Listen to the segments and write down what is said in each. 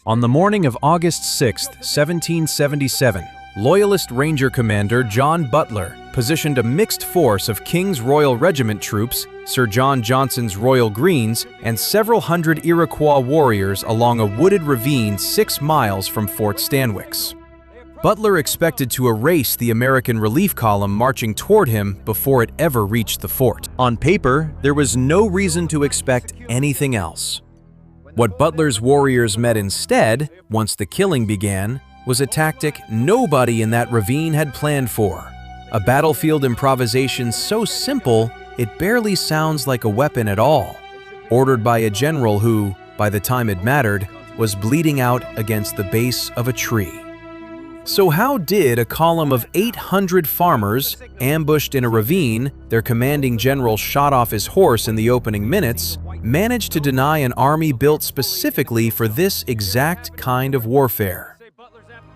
On the morning of August 6, 1777, Loyalist Ranger Commander John Butler positioned a mixed force of King's Royal Regiment troops, Sir John Johnson's Royal Greens, and several hundred Iroquois warriors along a wooded ravine 6 miles from Fort Stanwix. Butler expected to erase the American relief column marching toward him before it ever reached the fort. On paper, there was no reason to expect anything else. What Butler's warriors met instead, once the killing began, was a tactic nobody in that ravine had planned for. A battlefield improvisation so simple, it barely sounds like a weapon at all. Ordered by a general who, by the time it mattered, was bleeding out against the base of a tree. So how did a column of 800 farmers, ambushed in a ravine, their commanding general shot off his horse in the opening minutes, manage to deny an army built specifically for this exact kind of warfare?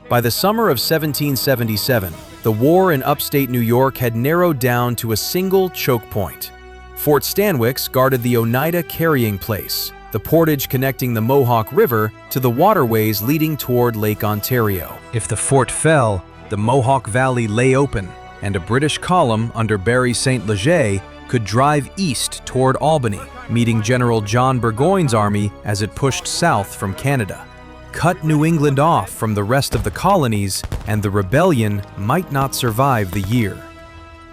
By the summer of 1777, the war in upstate New York had narrowed down to a single choke point. Fort Stanwix guarded the Oneida carrying place, the portage connecting the Mohawk River to the waterways leading toward Lake Ontario. If the fort fell, the Mohawk Valley lay open, and a British column under Barry St. Leger could drive east toward Albany, meeting General John Burgoyne's army as it pushed south from Canada. Cut New England off from the rest of the colonies, and the rebellion might not survive the year.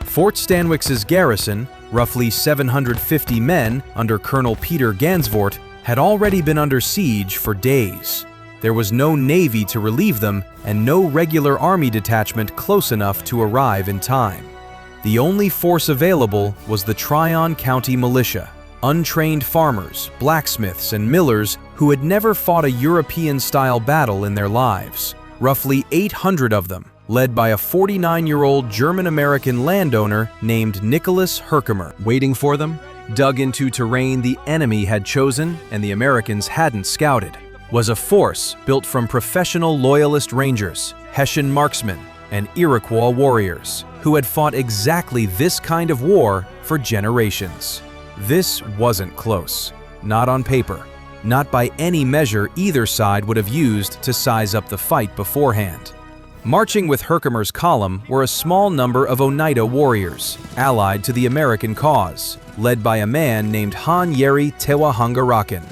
Fort Stanwix's garrison, roughly 750 men under Colonel Peter Gansevoort, had already been under siege for days. There was no navy to relieve them and no regular army detachment close enough to arrive in time. The only force available was the Tryon County militia, untrained farmers, blacksmiths, and millers who had never fought a European-style battle in their lives. Roughly 800 of them, led by a 49-year-old German-American landowner named Nicholas Herkimer. Waiting for them, dug into terrain the enemy had chosen and the Americans hadn't scouted, was a force built from professional Loyalist Rangers, Hessian marksmen, and Iroquois warriors who had fought exactly this kind of war for generations. This wasn't close. Not on paper. Not by any measure either side would have used to size up the fight beforehand. Marching with Herkimer's column were a small number of Oneida warriors, allied to the American cause, led by a man named Han-Yeri Tewahangarakan.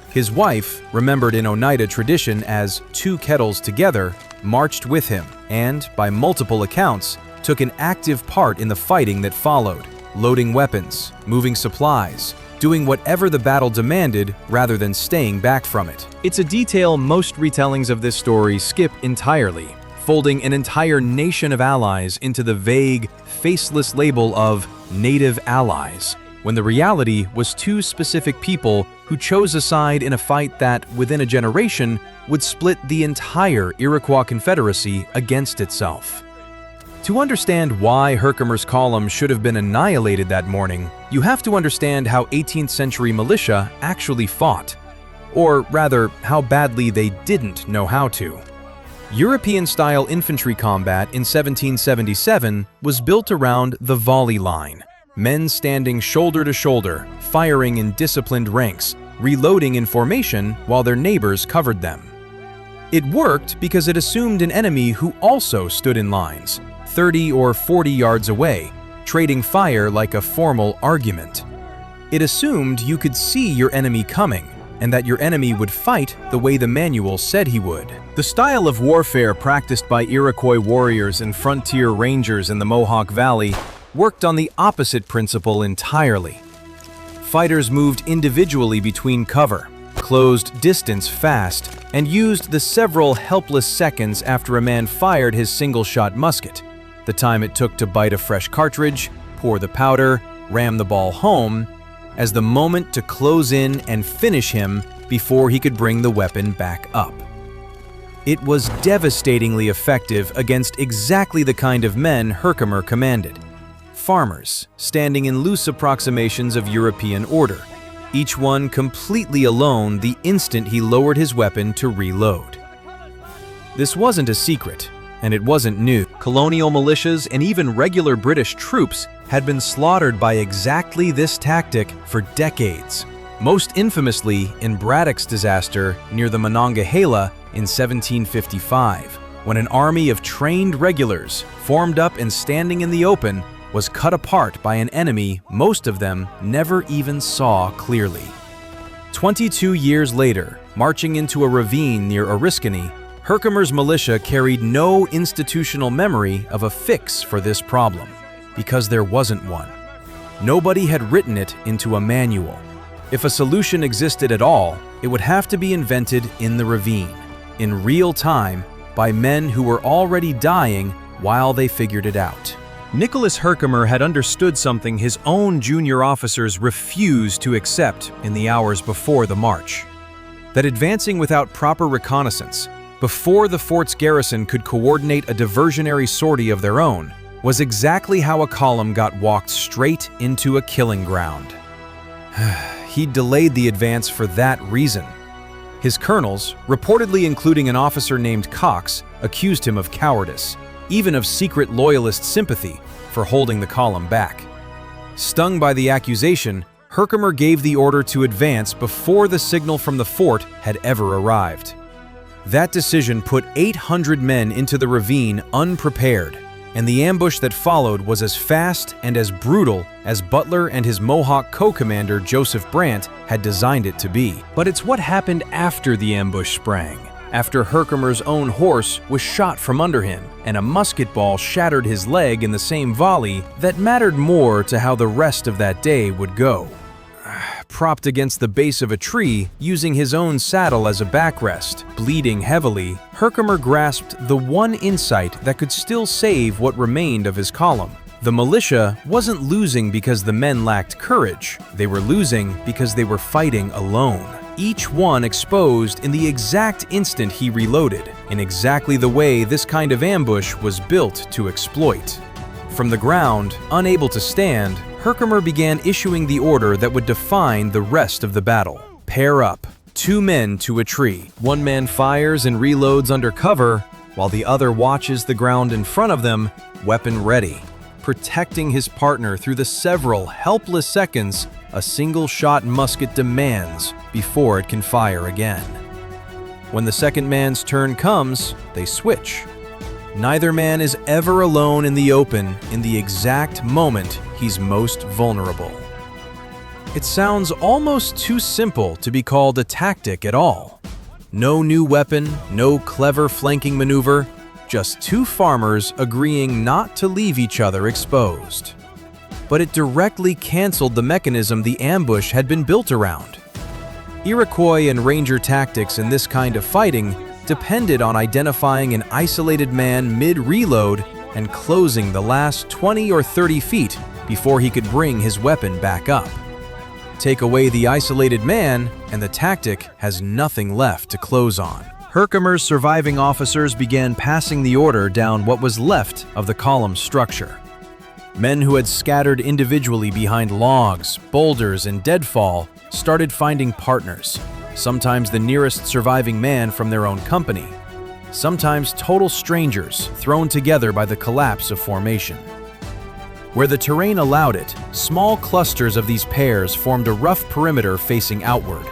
His wife, remembered in Oneida tradition as 2 kettles together, marched with him and, by multiple accounts, took an active part in the fighting that followed, loading weapons, moving supplies, doing whatever the battle demanded rather than staying back from it. It's a detail most retellings of this story skip entirely, folding an entire nation of allies into the vague, faceless label of Native Allies, when the reality was 2 specific people who chose a side in a fight that, within a generation, would split the entire Iroquois Confederacy against itself. To understand why Herkimer's column should have been annihilated that morning, you have to understand how 18th century militia actually fought, or rather, how badly they didn't know how to. European-style infantry combat in 1777 was built around the volley line, men standing shoulder to shoulder, firing in disciplined ranks, reloading in formation while their neighbors covered them. It worked because it assumed an enemy who also stood in lines, 30 or 40 yards away, trading fire like a formal argument. It assumed you could see your enemy coming, and that your enemy would fight the way the manual said he would. The style of warfare practiced by Iroquois warriors and frontier rangers in the Mohawk Valley worked on the opposite principle entirely. Fighters moved individually between cover, closed distance fast, and used the several helpless seconds after a man fired his single-shot musket, the time it took to bite a fresh cartridge, pour the powder, ram the ball home, as the moment to close in and finish him before he could bring the weapon back up. It was devastatingly effective against exactly the kind of men Herkimer commanded. Farmers, standing in loose approximations of European order, each one completely alone the instant he lowered his weapon to reload. This wasn't a secret, and it wasn't new. Colonial militias and even regular British troops had been slaughtered by exactly this tactic for decades. most infamously in Braddock's disaster near the Monongahela in 1755, when an army of trained regulars, formed up and standing in the open, was cut apart by an enemy most of them never even saw clearly. 22 years later, marching into a ravine near Oriskany, Herkimer's militia carried no institutional memory of a fix for this problem, because there wasn't one. Nobody had written it into a manual. If a solution existed at all, it would have to be invented in the ravine, in real time, by men who were already dying while they figured it out. Nicholas Herkimer had understood something his own junior officers refused to accept in the hours before the march. That advancing without proper reconnaissance, before the fort's garrison could coordinate a diversionary sortie of their own, was exactly how a column got walked straight into a killing ground. He'd delayed the advance for that reason. His colonels, reportedly including an officer named Cox, accused him of cowardice, even of secret loyalist sympathy, for holding the column back. Stung by the accusation, Herkimer gave the order to advance before the signal from the fort had ever arrived. That decision put 800 men into the ravine unprepared, and the ambush that followed was as fast and as brutal as Butler and his Mohawk co-commander Joseph Brant had designed it to be. But it's what happened after the ambush sprang, after Herkimer's own horse was shot from under him and a musket ball shattered his leg in the same volley, that mattered more to how the rest of that day would go. Propped against the base of a tree, using his own saddle as a backrest, bleeding heavily, Herkimer grasped the one insight that could still save what remained of his column. The militia wasn't losing because the men lacked courage. They were losing because they were fighting alone. Each one exposed in the exact instant he reloaded, in exactly the way this kind of ambush was built to exploit. From the ground, unable to stand, Herkimer began issuing the order that would define the rest of the battle. Pair up. 2 men to a tree. 1 man fires and reloads under cover, while the other watches the ground in front of them, weapon ready, protecting his partner through the several helpless seconds a single-shot musket demands before it can fire again. When the second man's turn comes, they switch. Neither man is ever alone in the open in the exact moment he's most vulnerable. It sounds almost too simple to be called a tactic at all. No new weapon, no clever flanking maneuver, just 2 farmers agreeing not to leave each other exposed. But it directly canceled the mechanism the ambush had been built around. Iroquois and Ranger tactics in this kind of fighting depended on identifying an isolated man mid-reload and closing the last 20 or 30 feet before he could bring his weapon back up. Take away the isolated man, and the tactic has nothing left to close on. Herkimer's surviving officers began passing the order down what was left of the column's structure. Men who had scattered individually behind logs, boulders, and deadfall started finding partners, sometimes the nearest surviving man from their own company, sometimes total strangers thrown together by the collapse of formation. Where the terrain allowed it, small clusters of these pairs formed a rough perimeter facing outward.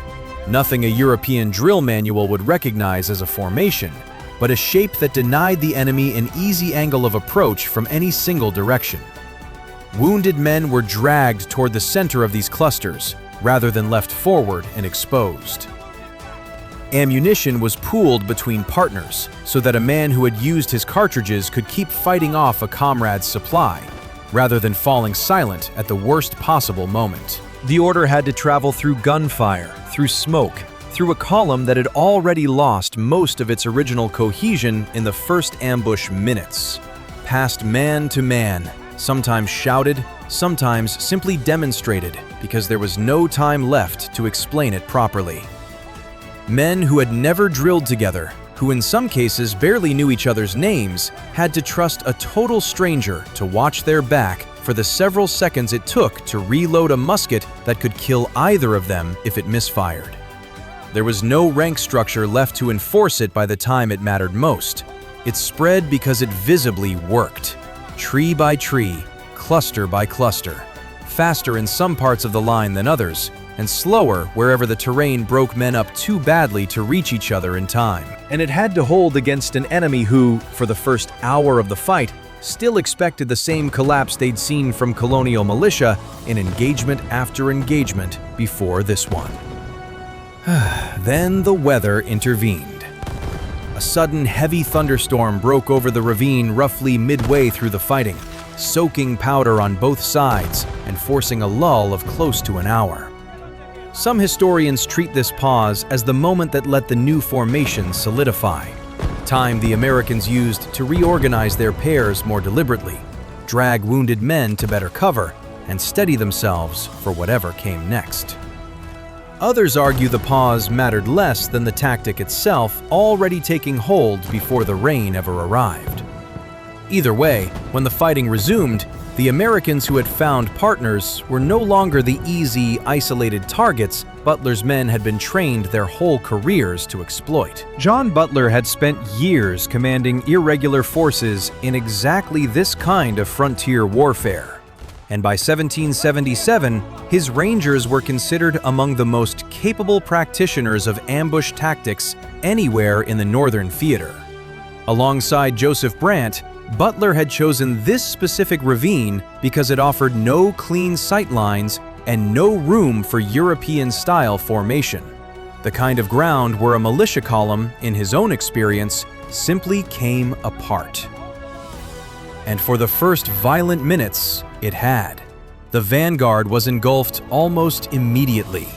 Nothing a European drill manual would recognize as a formation, but a shape that denied the enemy an easy angle of approach from any single direction. Wounded men were dragged toward the center of these clusters, rather than left forward and exposed. Ammunition was pooled between partners, so that a man who had used his cartridges could keep fighting off a comrade's supply, rather than falling silent at the worst possible moment. The order had to travel through gunfire, through smoke, through a column that had already lost most of its original cohesion in the first ambush minutes. Past man to man, sometimes shouted, sometimes simply demonstrated, because there was no time left to explain it properly. Men who had never drilled together, who in some cases barely knew each other's names, had to trust a total stranger to watch their back for the several seconds it took to reload a musket that could kill either of them if it misfired. There was no rank structure left to enforce it by the time it mattered most. It spread because it visibly worked. Tree by tree, cluster by cluster. Faster in some parts of the line than others, and slower wherever the terrain broke men up too badly to reach each other in time. And it had to hold against an enemy who, for the first hour of the fight, still expected the same collapse they'd seen from colonial militia in engagement after engagement before this one. Then the weather intervened. A sudden heavy thunderstorm broke over the ravine roughly midway through the fighting, soaking powder on both sides and forcing a lull of close to an hour. Some historians treat this pause as the moment that let the new formation solidify, time the Americans used to reorganize their pairs more deliberately, drag wounded men to better cover, and steady themselves for whatever came next. Others argue the pause mattered less than the tactic itself already taking hold before the rain ever arrived. Either way, when the fighting resumed, the Americans who had found partners were no longer the easy, isolated targets Butler's men had been trained their whole careers to exploit. John Butler had spent years commanding irregular forces in exactly this kind of frontier warfare. And by 1777, his Rangers were considered among the most capable practitioners of ambush tactics anywhere in the Northern Theater. Alongside Joseph Brant, Butler had chosen this specific ravine because it offered no clean sight lines and no room for European-style formation, the kind of ground where a militia column, in his own experience, simply came apart. And for the first violent minutes, it had. The vanguard was engulfed almost immediately.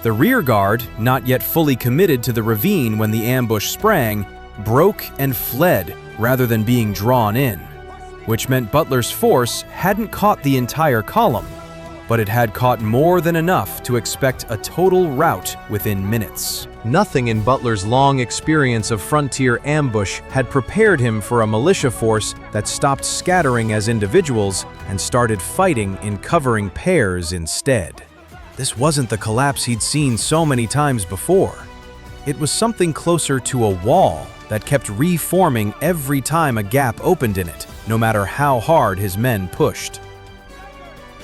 The rear guard, not yet fully committed to the ravine when the ambush sprang, broke and fled rather than being drawn in, which meant Butler's force hadn't caught the entire column, but it had caught more than enough to expect a total rout within minutes. Nothing in Butler's long experience of frontier ambush had prepared him for a militia force that stopped scattering as individuals and started fighting in covering pairs instead. This wasn't the collapse he'd seen so many times before. It was something closer to a wall that kept reforming every time a gap opened in it, no matter how hard his men pushed.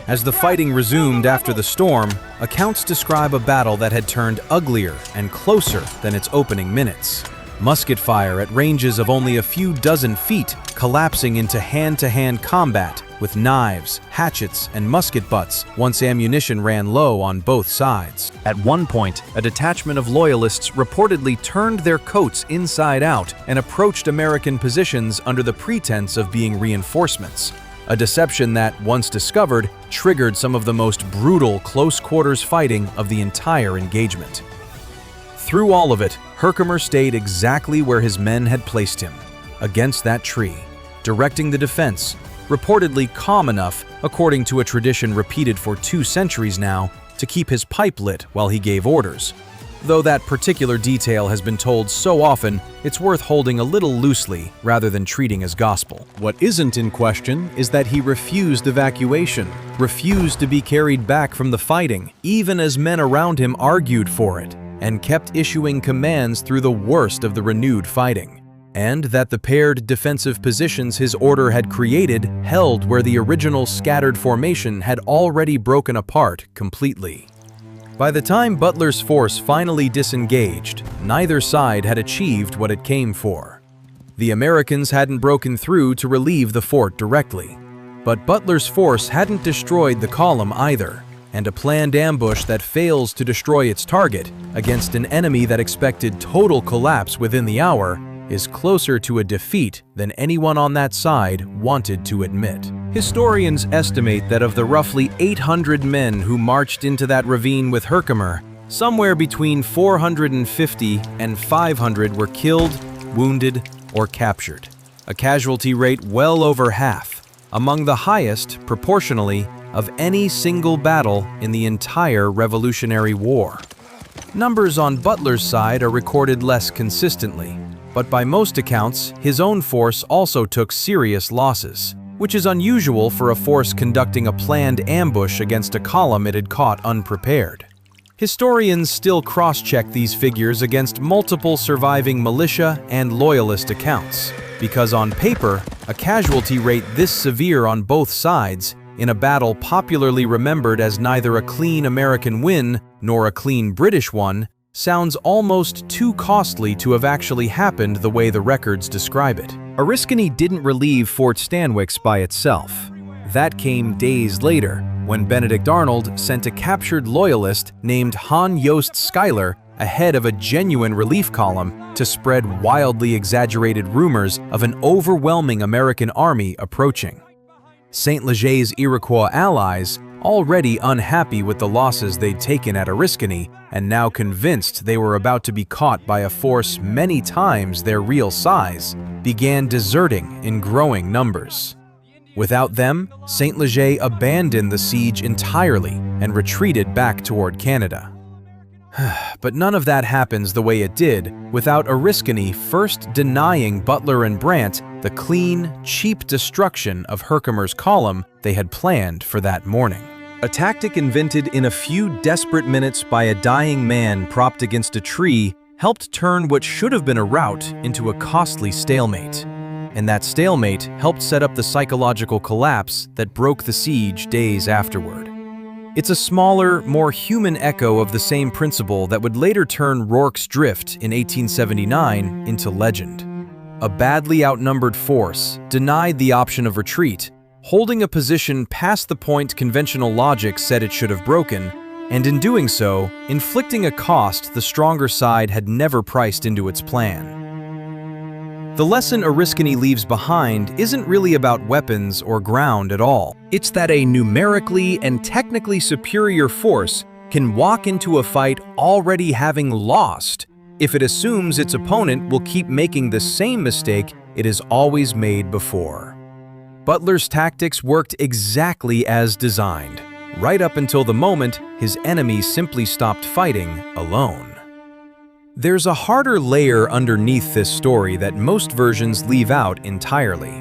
As the fighting resumed after the storm, accounts describe a battle that had turned uglier and closer than its opening minutes. Musket fire at ranges of only a few dozen feet, collapsing into hand-to-hand combat with knives, hatchets, and musket butts once ammunition ran low on both sides. At one point, a detachment of Loyalists reportedly turned their coats inside out and approached American positions under the pretense of being reinforcements. A deception that, once discovered, triggered some of the most brutal close-quarters fighting of the entire engagement. Through all of it, Herkimer stayed exactly where his men had placed him, against that tree, directing the defense, reportedly calm enough, according to a tradition repeated for 2 centuries now, to keep his pipe lit while he gave orders. Though that particular detail has been told so often, it's worth holding a little loosely rather than treating as gospel. What isn't in question is that he refused evacuation, refused to be carried back from the fighting, even as men around him argued for it, and kept issuing commands through the worst of the renewed fighting. And that the paired defensive positions his order had created held where the original scattered formation had already broken apart completely. By the time Butler's force finally disengaged, neither side had achieved what it came for. The Americans hadn't broken through to relieve the fort directly, but Butler's force hadn't destroyed the column either, and a planned ambush that fails to destroy its target against an enemy that expected total collapse within the hour is closer to a defeat than anyone on that side wanted to admit. Historians estimate that of the roughly 800 men who marched into that ravine with Herkimer, somewhere between 450 and 500 were killed, wounded, or captured, a casualty rate well over half, among the highest, proportionally, of any single battle in the entire Revolutionary War. Numbers on Butler's side are recorded less consistently, but by most accounts, his own force also took serious losses, which is unusual for a force conducting a planned ambush against a column it had caught unprepared. Historians still cross-check these figures against multiple surviving militia and Loyalist accounts, because on paper, a casualty rate this severe on both sides, in a battle popularly remembered as neither a clean American win nor a clean British one, sounds almost too costly to have actually happened the way the records describe it. Oriskany didn't relieve Fort Stanwix by itself. That came days later, when Benedict Arnold sent a captured loyalist named Han Joost Schuyler ahead of a genuine relief column to spread wildly exaggerated rumors of an overwhelming American army approaching. St. Leger's Iroquois allies, already unhappy with the losses they'd taken at Oriskany and now convinced they were about to be caught by a force many times their real size, began deserting in growing numbers. Without them, St. Leger abandoned the siege entirely and retreated back toward Canada. But none of that happens the way it did without Oriskany first denying Butler and Brant the clean, cheap destruction of Herkimer's column they had planned for that morning. A tactic invented in a few desperate minutes by a dying man propped against a tree helped turn what should have been a rout into a costly stalemate. And that stalemate helped set up the psychological collapse that broke the siege days afterward. It's a smaller, more human echo of the same principle that would later turn Rorke's Drift in 1879 into legend. A badly outnumbered force denied the option of retreat, holding a position past the point conventional logic said it should have broken, and in doing so, inflicting a cost the stronger side had never priced into its plan. The lesson Oriskany leaves behind isn't really about weapons or ground at all. It's that a numerically and technically superior force can walk into a fight already having lost if it assumes its opponent will keep making the same mistake it has always made before. Butler's tactics worked exactly as designed, right up until the moment his enemy simply stopped fighting alone. There's a harder layer underneath this story that most versions leave out entirely.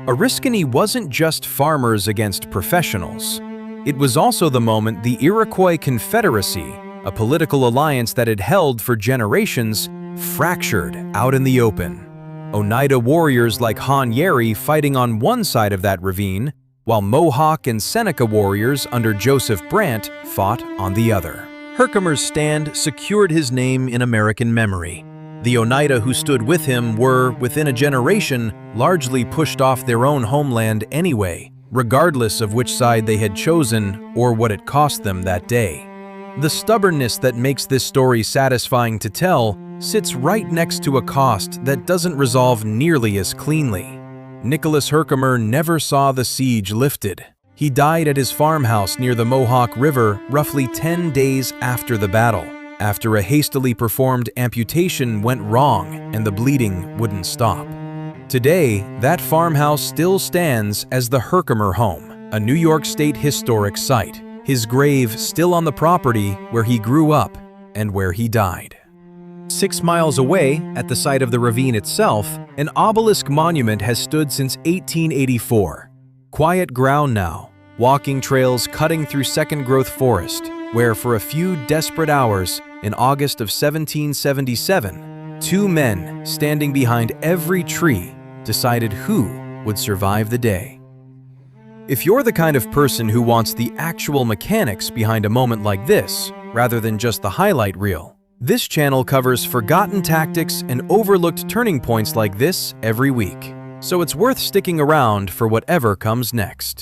Oriskany wasn't just farmers against professionals. It was also the moment the Iroquois Confederacy, a political alliance that had held for generations, fractured out in the open. Oneida warriors like Han Yeri fighting on one side of that ravine, while Mohawk and Seneca warriors under Joseph Brant fought on the other. Herkimer's stand secured his name in American memory. The Oneida who stood with him were, within a generation, largely pushed off their own homeland anyway, regardless of which side they had chosen or what it cost them that day. The stubbornness that makes this story satisfying to tell sits right next to a cost that doesn't resolve nearly as cleanly. Nicholas Herkimer never saw the siege lifted. He died at his farmhouse near the Mohawk River roughly 10 days after the battle, after a hastily performed amputation went wrong and the bleeding wouldn't stop. Today, that farmhouse still stands as the Herkimer home, a New York State historic site, his grave still on the property where he grew up and where he died. 6 miles away, at the site of the ravine itself, an obelisk monument has stood since 1884. Quiet ground now, walking trails cutting through second-growth forest, where for a few desperate hours in August of 1777, 2 men standing behind every tree decided who would survive the day. If you're the kind of person who wants the actual mechanics behind a moment like this, rather than just the highlight reel, this channel covers forgotten tactics and overlooked turning points like this every week. So it's worth sticking around for whatever comes next.